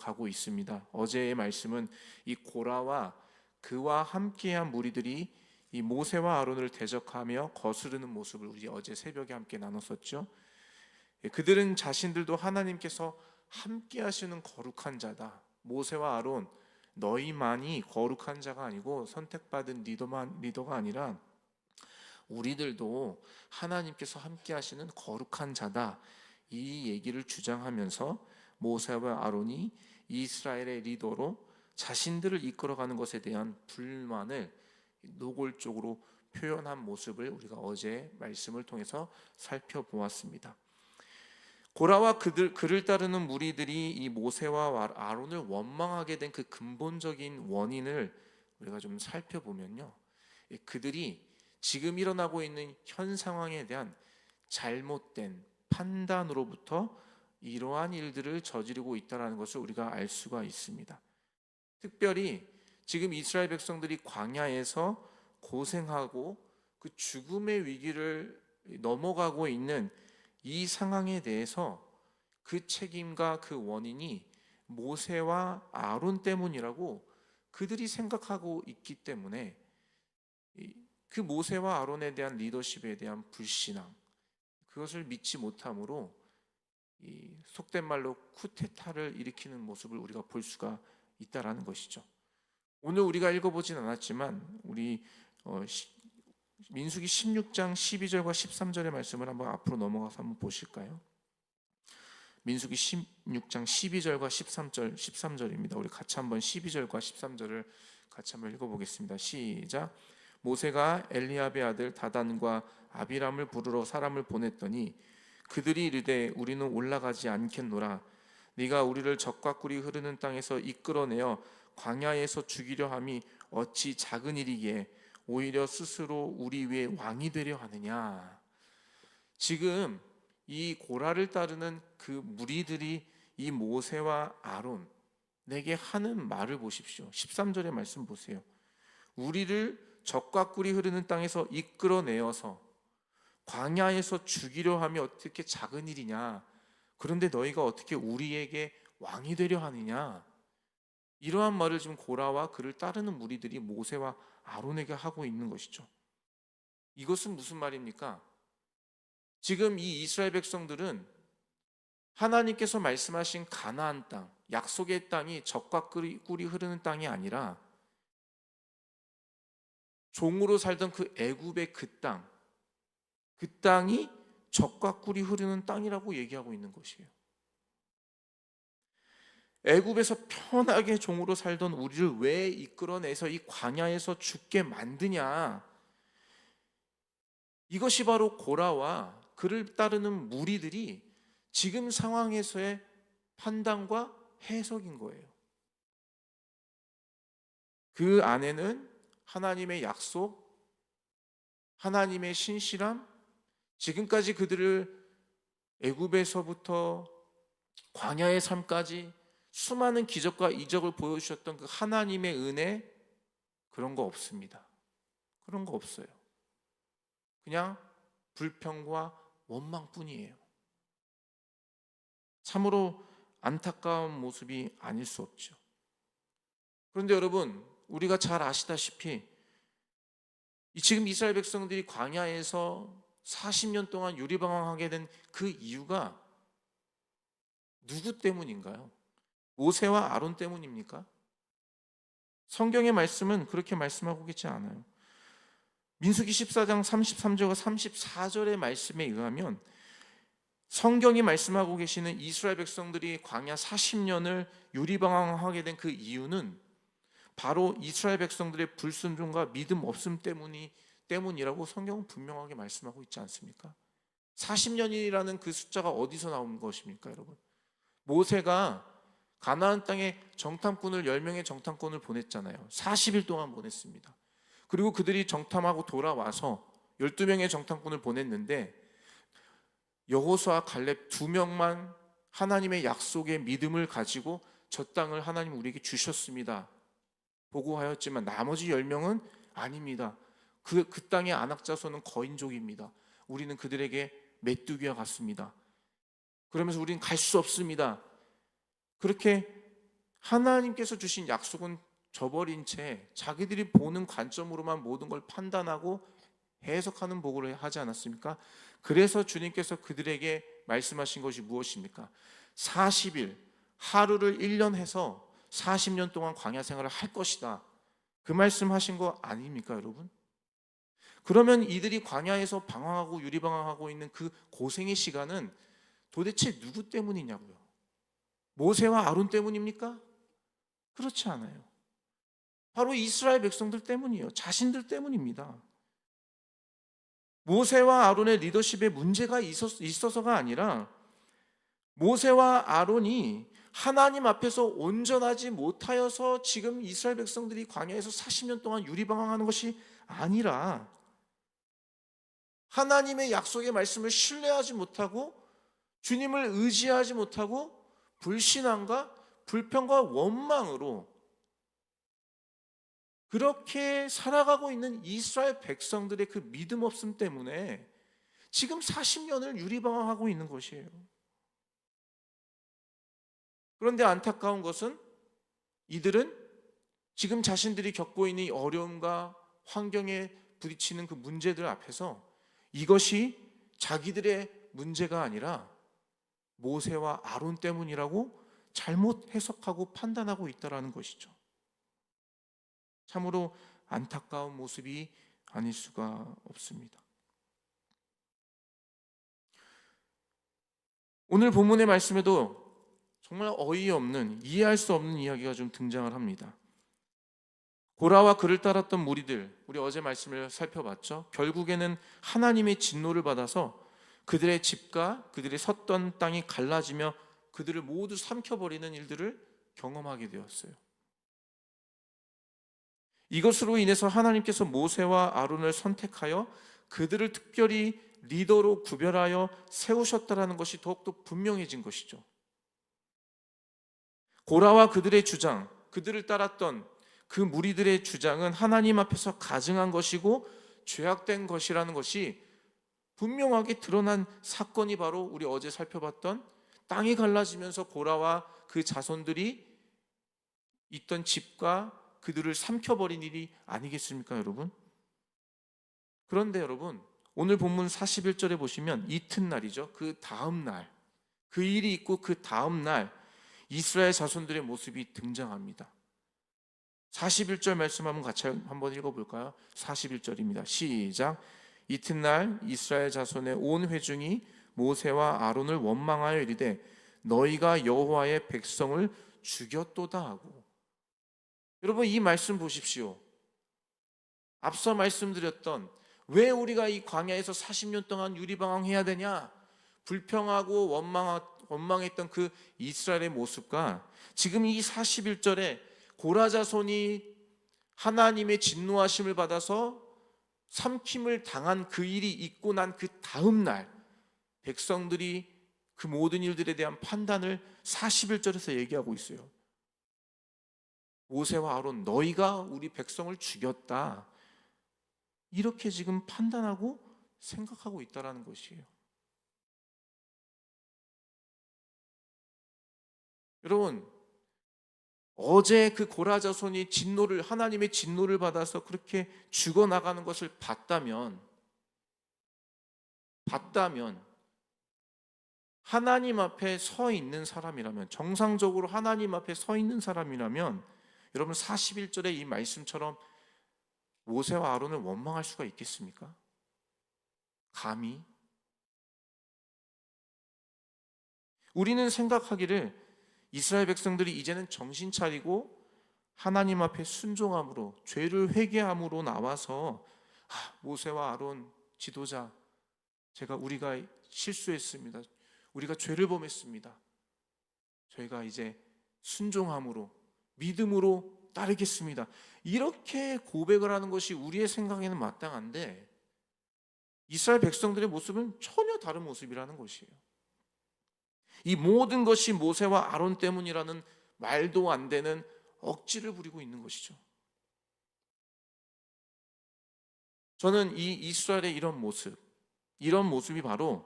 이어가고 있습니다. 어제의 말씀은 이 고라와 그와 함께한 무리들이 이 모세와 아론을 대적하며 거스르는 모습을 우리 어제 새벽에 함께 나눴었죠. 그들은 자신들도 하나님께서 함께 하시는 거룩한 자다. 모세와 아론, 너희만이 거룩한 자가 아니고 선택받은 리더가 아니라 우리들도 하나님께서 함께 하시는 거룩한 자다. 이 얘기를 주장하면서 모세와 아론이 이스라엘의 리더로 자신들을 이끌어가는 것에 대한 불만을 노골적으로 표현한 모습을 우리가 어제 말씀을 통해서 살펴보았습니다. 고라와 그를 따르는 무리들이 이 모세와 아론을 원망하게 된 그 근본적인 원인을 우리가 좀 살펴보면요, 그들이 지금 일어나고 있는 현 상황에 대한 잘못된 판단으로부터 이러한 일들을 저지르고 있다는 것을 우리가 알 수가 있습니다. 특별히 지금 이스라엘 백성들이 광야에서 고생하고 그 죽음의 위기를 넘어가고 있는 이 상황에 대해서 그 책임과 그 원인이 모세와 아론 때문이라고 그들이 생각하고 있기 때문에 그 모세와 아론에 대한 리더십에 대한 불신앙, 그것을 믿지 못함으로 속된 말로 쿠데타를 일으키는 모습을 우리가 볼 수가 있다라는 것이죠. 오늘 우리가 읽어보진 않았지만 우리 민수기 16장 12절과 13절의 말씀을 한번 앞으로 넘어가서 한번 보실까요? 민수기 16장 12절과 13절입니다. 우리 같이 한번 12절과 13절을 같이 한번 읽어보겠습니다. 시작. 모세가 엘리압의 아들 다단과 아비람을 부르러 사람을 보냈더니 그들이 이르되 우리는 올라가지 않겠노라. 네가 우리를 적과 꿀이 흐르는 땅에서 이끌어내어 광야에서 죽이려 함이 어찌 작은 일이기에 오히려 스스로 우리 위에 왕이 되려 하느냐. 지금 이 고라를 따르는 그 무리들이 이 모세와 아론에게 하는 말을 보십시오. 13절의 말씀 보세요. 우리를 적과 꿀이 흐르는 땅에서 이끌어내어서 광야에서 죽이려 함이 어떻게 작은 일이냐. 그런데 너희가 어떻게 우리에게 왕이 되려 하느냐. 이러한 말을 지금 고라와 그를 따르는 무리들이 모세와 아론에게 하고 있는 것이죠. 이것은 무슨 말입니까? 지금 이 이스라엘 백성들은 하나님께서 말씀하신 가나안 땅, 약속의 땅이 적과 꿀이 흐르는 땅이 아니라 종으로 살던 그 애굽의 그 땅이 적과 꿀이 흐르는 땅이라고 얘기하고 있는 것이에요. 애굽에서 편하게 종으로 살던 우리를 왜 이끌어내서 이 광야에서 죽게 만드냐. 이것이 바로 고라와 그를 따르는 무리들이 지금 상황에서의 판단과 해석인 거예요. 그 안에는 하나님의 약속, 하나님의 신실함, 지금까지 그들을 애굽에서부터 광야의 삶까지 수많은 기적과 이적을 보여주셨던 그 하나님의 은혜, 그런 거 없습니다. 그런 거 없어요. 그냥 불평과 원망뿐이에요. 참으로 안타까운 모습이 아닐 수 없죠. 그런데 여러분, 우리가 잘 아시다시피 지금 이스라엘 백성들이 광야에서 40년 동안 유리방황하게 된 그 이유가 누구 때문인가요? 모세와 아론 때문입니까? 성경의 말씀은 그렇게 말씀하고 있지 않아요. 민수기 14장 33절과 34절의 말씀에 의하면 성경이 말씀하고 계시는 이스라엘 백성들이 광야 40년을 유리방황하게 된 그 이유는 바로 이스라엘 백성들의 불순종과 믿음 없음 때문이라고 성경은 분명하게 말씀하고 있지 않습니까? 40년이라는 그 숫자가 어디서 나온 것입니까, 여러분? 모세가 가나안 땅에 정탐꾼을 10명의 정탐꾼을 보냈잖아요. 40일 동안 보냈습니다. 그리고 그들이 정탐하고 돌아와서 12명의 정탐꾼을 보냈는데 여호수아 갈렙 2명만 하나님의 약속의 믿음을 가지고 저 땅을 하나님 우리에게 주셨습니다 보고하였지만 나머지 10명은 아닙니다. 그 땅의 안악자손은 거인족입니다. 우리는 그들에게 메뚜기와 같습니다. 그러면서 우리는 갈 수 없습니다. 그렇게 하나님께서 주신 약속은 저버린 채 자기들이 보는 관점으로만 모든 걸 판단하고 해석하는 보고를 하지 않았습니까? 그래서 주님께서 그들에게 말씀하신 것이 무엇입니까? 40일, 하루를 1년 해서 40년 동안 광야 생활을 할 것이다. 그 말씀하신 거 아닙니까, 여러분? 그러면 이들이 광야에서 방황하고 유리방황하고 있는 그 고생의 시간은 도대체 누구 때문이냐고요? 모세와 아론 때문입니까? 그렇지 않아요. 바로 이스라엘 백성들 때문이에요. 자신들 때문입니다. 모세와 아론의 리더십에 문제가 있어서가 아니라 모세와 아론이 하나님 앞에서 온전하지 못하여서 지금 이스라엘 백성들이 광야에서 40년 동안 유리방황하는 것이 아니라 하나님의 약속의 말씀을 신뢰하지 못하고 주님을 의지하지 못하고 불신앙과 불평과 원망으로 그렇게 살아가고 있는 이스라엘 백성들의 그 믿음 없음 때문에 지금 40년을 유리방황하고 있는 것이에요. 그런데 안타까운 것은 이들은 지금 자신들이 겪고 있는 이 어려움과 환경에 부딪히는 그 문제들 앞에서 이것이 자기들의 문제가 아니라 모세와 아론 때문이라고 잘못 해석하고 판단하고 있다는 것이죠. 참으로 안타까운 모습이 아닐 수가 없습니다. 오늘 본문의 말씀에도 정말 어이없는, 이해할 수 없는 이야기가 좀 등장을 합니다. 고라와 그를 따랐던 무리들, 우리 어제 말씀을 살펴봤죠. 결국에는 하나님의 진노를 받아서 그들의 집과 그들이 섰던 땅이 갈라지며 그들을 모두 삼켜버리는 일들을 경험하게 되었어요. 이것으로 인해서 하나님께서 모세와 아론을 선택하여 그들을 특별히 리더로 구별하여 세우셨다는 것이 더욱더 분명해진 것이죠. 고라와 그들의 주장, 그들을 따랐던 그 무리들의 주장은 하나님 앞에서 가증한 것이고 죄악된 것이라는 것이 분명하게 드러난 사건이 바로 우리 어제 살펴봤던 땅이 갈라지면서 고라와 그 자손들이 있던 집과 그들을 삼켜버린 일이 아니겠습니까, 여러분? 그런데 여러분, 오늘 본문 41절에 보시면 이튿날이죠. 그 다음 날, 그 일이 있고 그 다음 날 이스라엘 자손들의 모습이 등장합니다. 41절 말씀 한번 읽어볼까요? 41절입니다. 시작. 이튿날 이스라엘 자손의 온 회중이 모세와 아론을 원망하여 이르되 너희가 여호와의 백성을 죽였도다 하고. 여러분, 이 말씀 보십시오. 앞서 말씀드렸던 왜 우리가 이 광야에서 40년 동안 유리방황해야 되냐, 불평하고 원망했던 그 이스라엘의 모습과 지금 이 41절에 고라 자손이 하나님의 진노하심을 받아서 삼킴을 당한 그 일이 있고 난 그 다음 날 백성들이 그 모든 일들에 대한 판단을 41절에서 얘기하고 있어요. 모세와 아론, 너희가 우리 백성을 죽였다, 이렇게 지금 판단하고 생각하고 있다는 것이에요. 여러분, 어제 그 고라 자손이 하나님의 진노를 받아서 그렇게 죽어나가는 것을 봤다면 하나님 앞에 서 있는 사람이라면, 정상적으로 하나님 앞에 서 있는 사람이라면 여러분, 41절의 이 말씀처럼 모세와 아론을 원망할 수가 있겠습니까? 감히? 우리는 생각하기를 이스라엘 백성들이 이제는 정신 차리고 하나님 앞에 순종함으로, 죄를 회개함으로 나와서 모세와 아론 지도자, 우리가 실수했습니다, 우리가 죄를 범했습니다, 저희가 이제 순종함으로 믿음으로 따르겠습니다, 이렇게 고백을 하는 것이 우리의 생각에는 마땅한데 이스라엘 백성들의 모습은 전혀 다른 모습이라는 것이에요. 이 모든 것이 모세와 아론 때문이라는 말도 안 되는 억지를 부리고 있는 것이죠. 저는 이 이스라엘의 이런 모습이 바로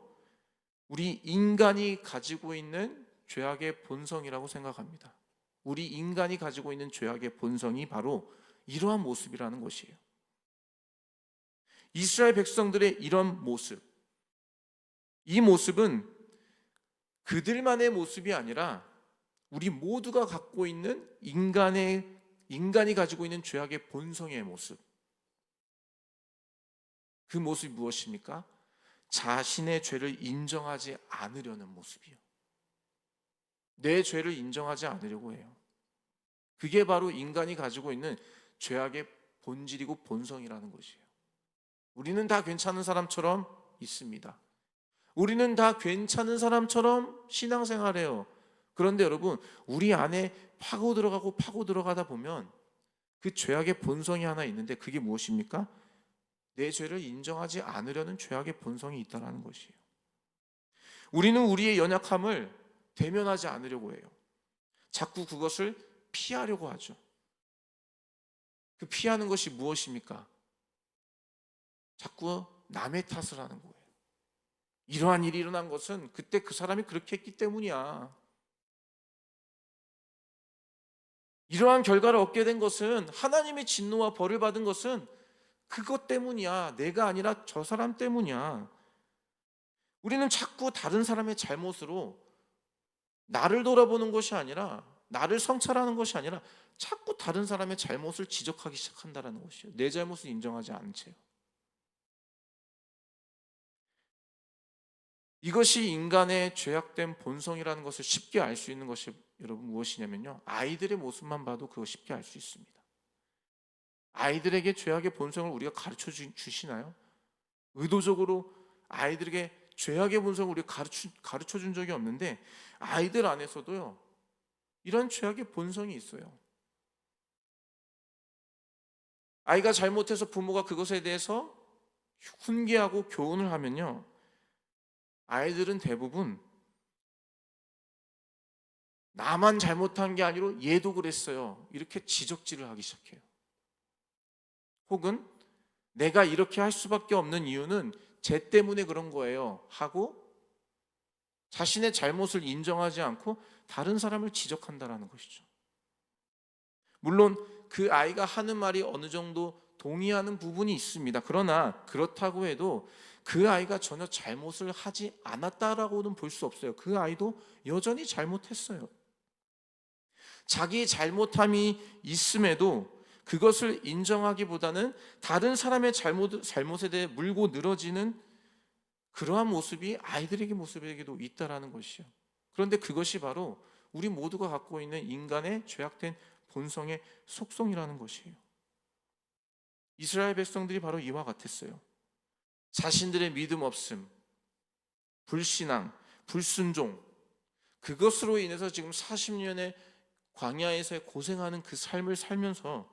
우리 인간이 가지고 있는 죄악의 본성이라고 생각합니다. 우리 인간이 가지고 있는 죄악의 본성이 바로 이러한 모습이라는 것이에요. 이스라엘 백성들의 이런 모습, 이 모습은 그들만의 모습이 아니라 우리 모두가 갖고 있는 인간이 가지고 있는 죄악의 본성의 모습. 그 모습이 무엇입니까? 자신의 죄를 인정하지 않으려는 모습이요. 내 죄를 인정하지 않으려고 해요. 그게 바로 인간이 가지고 있는 죄악의 본질이고 본성이라는 것이에요. 우리는 다 괜찮은 사람처럼 있습니다. 우리는 다 괜찮은 사람처럼 신앙생활해요. 그런데 여러분, 우리 안에 파고 들어가다 보면 그 죄악의 본성이 하나 있는데 그게 무엇입니까? 내 죄를 인정하지 않으려는 죄악의 본성이 있다는 것이에요. 우리는 우리의 연약함을 대면하지 않으려고 해요. 자꾸 그것을 피하려고 하죠. 그 피하는 것이 무엇입니까? 자꾸 남의 탓을 하는 거예요. 이러한 일이 일어난 것은 그때 그 사람이 그렇게 했기 때문이야. 이러한 결과를 얻게 된 것은, 하나님의 진노와 벌을 받은 것은 그것 때문이야. 내가 아니라 저 사람 때문이야. 우리는 자꾸 다른 사람의 잘못으로 나를 돌아보는 것이 아니라, 나를 성찰하는 것이 아니라 자꾸 다른 사람의 잘못을 지적하기 시작한다는 것이에요. 내 잘못을 인정하지 않은 채요. 이것이 인간의 죄악된 본성이라는 것을 쉽게 알 수 있는 것이 여러분 무엇이냐면요, 아이들의 모습만 봐도 그거 쉽게 알 수 있습니다. 아이들에게 죄악의 본성을 우리가 가르쳐 주시나요? 의도적으로 아이들에게 죄악의 본성을 우리가 가르쳐 준 적이 없는데, 아이들 안에서도요 이런 죄악의 본성이 있어요. 아이가 잘못해서 부모가 그것에 대해서 훈계하고 교훈을 하면요, 아이들은 대부분 나만 잘못한 게 아니라 얘도 그랬어요, 이렇게 지적질을 하기 시작해요. 혹은 내가 이렇게 할 수밖에 없는 이유는 쟤 때문에 그런 거예요 하고 자신의 잘못을 인정하지 않고 다른 사람을 지적한다는 것이죠. 물론 그 아이가 하는 말이 어느 정도 동의하는 부분이 있습니다. 그러나 그렇다고 해도 그 아이가 전혀 잘못을 하지 않았다라고는 볼 수 없어요. 그 아이도 여전히 잘못했어요. 자기 잘못함이 있음에도 그것을 인정하기보다는 다른 사람의 잘못에 대해 물고 늘어지는 그러한 모습이 아이들에게 모습에게도 있다라는 것이요. 그런데 그것이 바로 우리 모두가 갖고 있는 인간의 죄악된 본성의 속성이라는 것이에요. 이스라엘 백성들이 바로 이와 같았어요. 자신들의 믿음 없음, 불신앙, 불순종, 그것으로 인해서 지금 40년의 광야에서 고생하는 그 삶을 살면서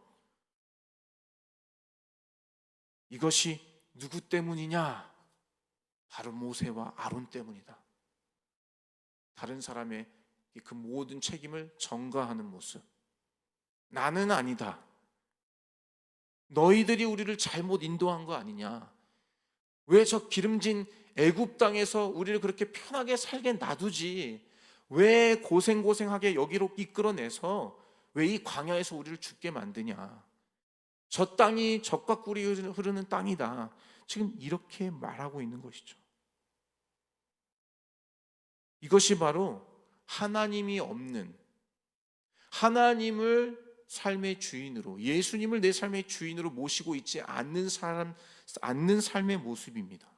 이것이 누구 때문이냐? 바로 모세와 아론 때문이다. 다른 사람의 그 모든 책임을 전가하는 모습. 나는 아니다. 너희들이 우리를 잘못 인도한 거 아니냐? 왜 저 기름진 애굽 땅에서 우리를 그렇게 편하게 살게 놔두지? 왜 고생하게 여기로 이끌어내서 왜 이 광야에서 우리를 죽게 만드냐? 저 땅이 젖과 꿀이 흐르는 땅이다. 지금 이렇게 말하고 있는 것이죠. 이것이 바로 하나님이 없는, 하나님을 삶의 주인으로, 예수님을 내 삶의 주인으로 모시고 있지 않는 삶의 모습입니다.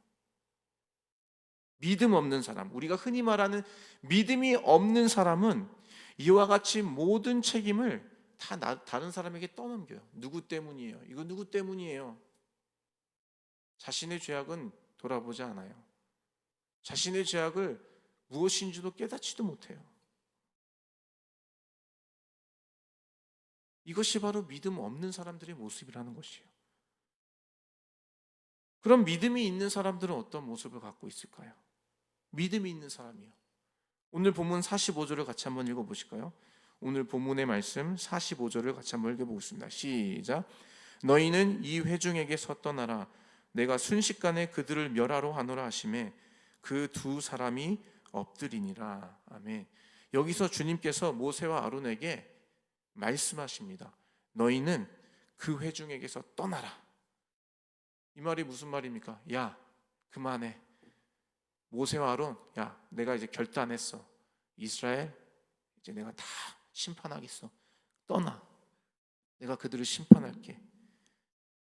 믿음 없는 사람, 우리가 흔히 말하는 믿음이 없는 사람은 이와 같이 모든 책임을 다 다른 사람에게 떠넘겨요. 누구 때문이에요? 이거 누구 때문이에요? 자신의 죄악은 돌아보지 않아요. 자신의 죄악을 무엇인지도 깨닫지도 못해요. 이것이 바로 믿음 없는 사람들의 모습이라는 것이에요. 그럼 믿음이 있는 사람들은 어떤 모습을 갖고 있을까요? 믿음이 있는 사람이요. 오늘 본문 45절을 같이 한번 읽어보실까요? 오늘 본문의 말씀 45절을 같이 한번 읽어보겠습니다. 시작. 너희는 이 회중에게 섰떠나라. 내가 순식간에 그들을 멸하러 하노라 하시매 그 두 사람이 엎드리니라. 아멘. 여기서 주님께서 모세와 아론에게 말씀하십니다. 너희는 그 회중에게서 떠나라. 이 말이 무슨 말입니까? 야, 그만해. 모세와 아론, 야, 내가 이제 결단했어. 이스라엘 이제 내가 다 심판하겠어. 떠나. 내가 그들을 심판할게.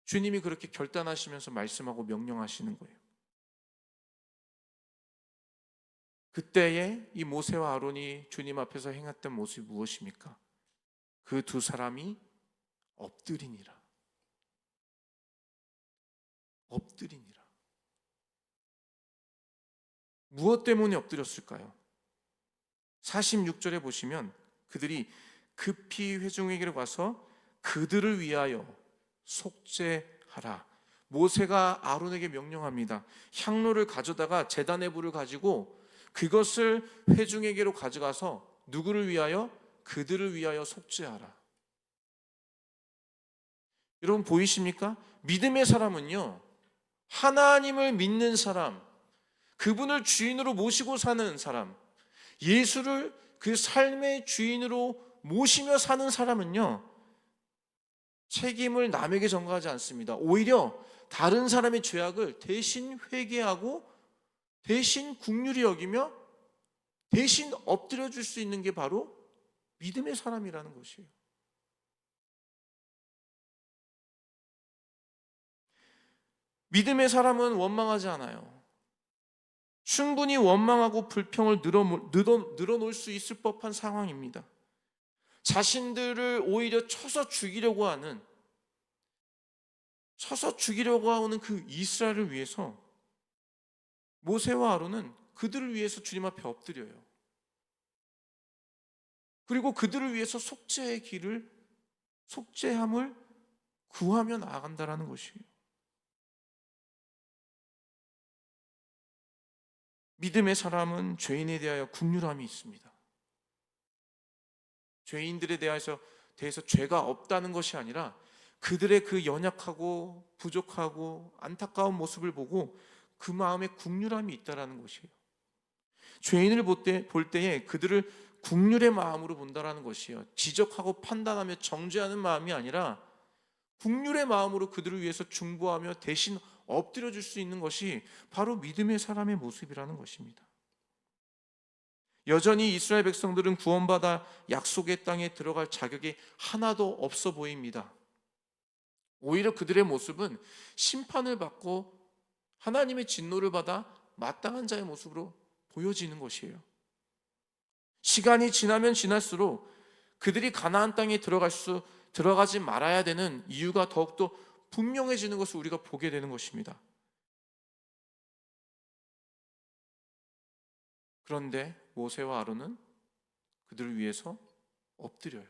주님이 그렇게 결단하시면서 말씀하고 명령하시는 거예요. 그때에 이 모세와 아론이 주님 앞에서 행했던 모습이 무엇입니까? 그 두 사람이 엎드리니라. 엎드리니라. 무엇 때문에 엎드렸을까요? 46절에 보시면 그들이 급히 회중에게로 가서 그들을 위하여 속죄하라. 모세가 아론에게 명령합니다. 향로를 가져다가 제단의 불을 가지고 그것을 회중에게로 가져가서 누구를 위하여? 그들을 위하여 속죄하라. 여러분 보이십니까? 믿음의 사람은요, 하나님을 믿는 사람, 그분을 주인으로 모시고 사는 사람, 예수를 그 삶의 주인으로 모시며 사는 사람은요, 책임을 남에게 전가하지 않습니다. 오히려 다른 사람의 죄악을 대신 회개하고 대신 긍휼히 여기며 대신 엎드려 줄 수 있는 게 바로 믿음의 사람이라는 것이에요. 믿음의 사람은 원망하지 않아요. 충분히 원망하고 불평을 늘어놓을 수 있을 법한 상황입니다. 자신들을 오히려 쳐서 죽이려고 하는 그 이스라엘을 위해서 모세와 아론은 그들을 위해서 주님 앞에 엎드려요. 그리고 그들을 위해서 속죄함을 구하며 나아간다라는 것이에요. 믿음의 사람은 죄인에 대하여 긍휼함이 있습니다. 죄인들에 대해서 죄가 없다는 것이 아니라 그들의 그 연약하고 부족하고 안타까운 모습을 보고 그 마음에 긍휼함이 있다라는 것이에요. 죄인을 볼 때에 그들을 긍휼의 마음으로 본다라는 것이에요. 지적하고 판단하며 정죄하는 마음이 아니라 긍휼의 마음으로 그들을 위해서 중보하며 대신 엎드려 줄 수 있는 것이 바로 믿음의 사람의 모습이라는 것입니다. 여전히 이스라엘 백성들은 구원받아 약속의 땅에 들어갈 자격이 하나도 없어 보입니다. 오히려 그들의 모습은 심판을 받고 하나님의 진노를 받아 마땅한 자의 모습으로 보여지는 것이에요. 시간이 지나면 지날수록 그들이 가나안 땅에 들어가지 말아야 되는 이유가 더욱더 분명해지는 것을 우리가 보게 되는 것입니다. 그런데 모세와 아론은 그들을 위해서 엎드려요.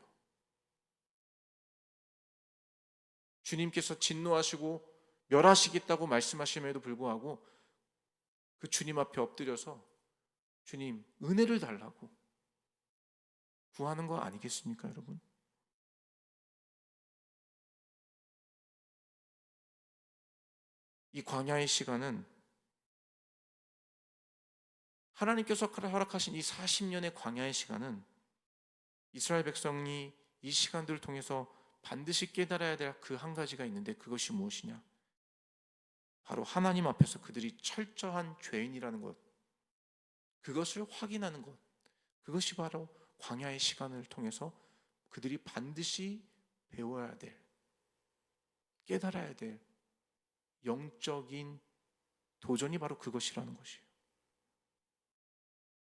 주님께서 진노하시고 멸하시겠다고 말씀하심에도 불구하고 그 주님 앞에 엎드려서 주님 은혜를 달라고 구하는 거 아니겠습니까, 여러분? 이 광야의 시간은 하나님께서 허락하신 이 40년의 광야의 시간은 이스라엘 백성이 이 시간들을 통해서 반드시 깨달아야 될 그 한 가지가 있는데 그것이 무엇이냐? 바로 하나님 앞에서 그들이 철저한 죄인이라는 것, 그것을 확인하는 것, 그것이 바로 광야의 시간을 통해서 그들이 반드시 배워야 될, 깨달아야 될 영적인 도전이 바로 그것이라는 것이에요.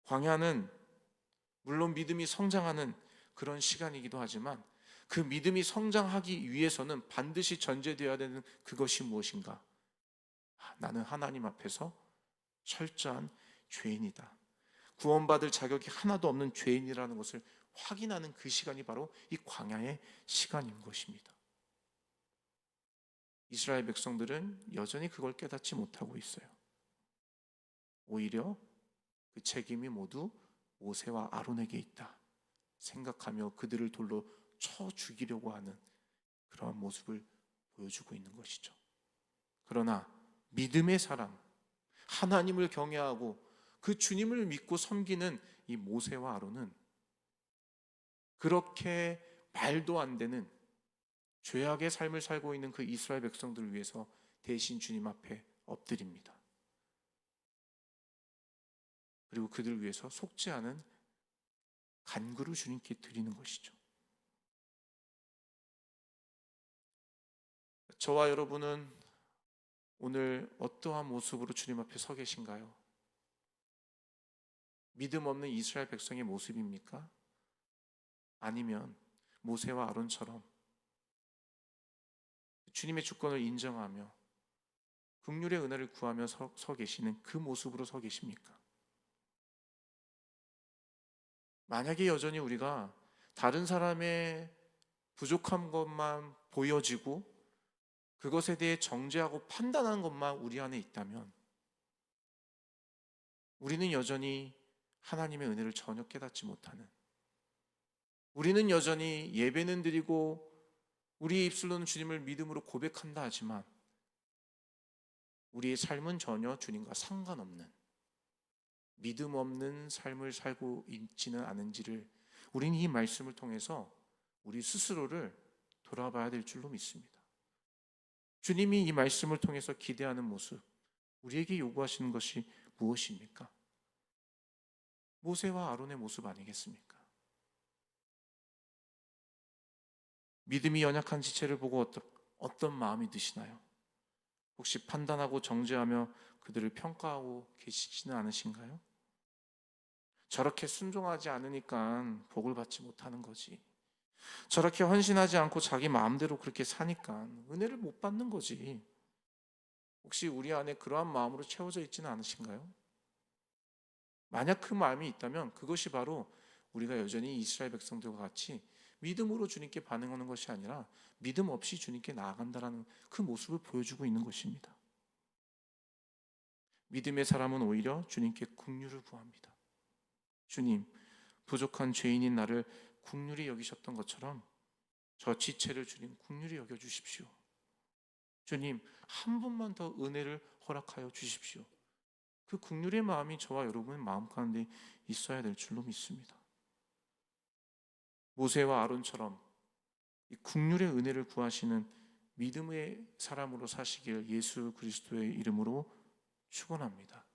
광야는 물론 믿음이 성장하는 그런 시간이기도 하지만 그 믿음이 성장하기 위해서는 반드시 전제되어야 되는 그것이 무엇인가? 나는 하나님 앞에서 철저한 죄인이다. 구원받을 자격이 하나도 없는 죄인이라는 것을 확인하는 그 시간이 바로 이 광야의 시간인 것입니다. 이스라엘 백성들은 여전히 그걸 깨닫지 못하고 있어요. 오히려 그 책임이 모두 모세와 아론에게 있다 생각하며 그들을 돌로 쳐 죽이려고 하는 그러한 모습을 보여주고 있는 것이죠. 그러나 믿음의 사람, 하나님을 경외하고 그 주님을 믿고 섬기는 이 모세와 아론은 그렇게 말도 안 되는 죄악의 삶을 살고 있는 그 이스라엘 백성들을 위해서 대신 주님 앞에 엎드립니다. 그리고 그들을 위해서 속지 않은 간구를 주님께 드리는 것이죠. 저와 여러분은 오늘 어떠한 모습으로 주님 앞에 서 계신가요? 믿음 없는 이스라엘 백성의 모습입니까? 아니면 모세와 아론처럼 주님의 주권을 인정하며 긍휼의 은혜를 구하며 서 계시는 그 모습으로 서 계십니까? 만약에 여전히 우리가 다른 사람의 부족한 것만 보여지고 그것에 대해 정죄하고 판단하는 것만 우리 안에 있다면 우리는 여전히 하나님의 은혜를 전혀 깨닫지 못하는, 우리는 여전히 예배는 드리고 우리의 입술로는 주님을 믿음으로 고백한다 하지만 우리의 삶은 전혀 주님과 상관없는 믿음 없는 삶을 살고 있지는 않은지를 우리는 이 말씀을 통해서 우리 스스로를 돌아봐야 될 줄로 믿습니다. 주님이 이 말씀을 통해서 기대하는 모습, 우리에게 요구하시는 것이 무엇입니까? 모세와 아론의 모습 아니겠습니까? 믿음이 연약한 지체를 보고 어떤 마음이 드시나요? 혹시 판단하고 정죄하며 그들을 평가하고 계시지는 않으신가요? 저렇게 순종하지 않으니까 복을 받지 못하는 거지. 저렇게 헌신하지 않고 자기 마음대로 그렇게 사니까 은혜를 못 받는 거지. 혹시 우리 안에 그러한 마음으로 채워져 있지는 않으신가요? 만약 그 마음이 있다면 그것이 바로 우리가 여전히 이스라엘 백성들과 같이 믿음으로 주님께 반응하는 것이 아니라 믿음 없이 주님께 나아간다는 그 모습을 보여주고 있는 것입니다. 믿음의 사람은 오히려 주님께 긍휼을 구합니다. 주님, 부족한 죄인인 나를 긍휼히 여기셨던 것처럼 저 지체를 주님 긍휼히 여겨주십시오. 주님, 한 번만 더 은혜를 허락하여 주십시오. 그 긍휼의 마음이 저와 여러분의 마음 가운데 있어야 될 줄로 믿습니다. 모세와 아론처럼 이 긍휼의 은혜를 구하시는 믿음의 사람으로 사시길 예수 그리스도의 이름으로 축원합니다.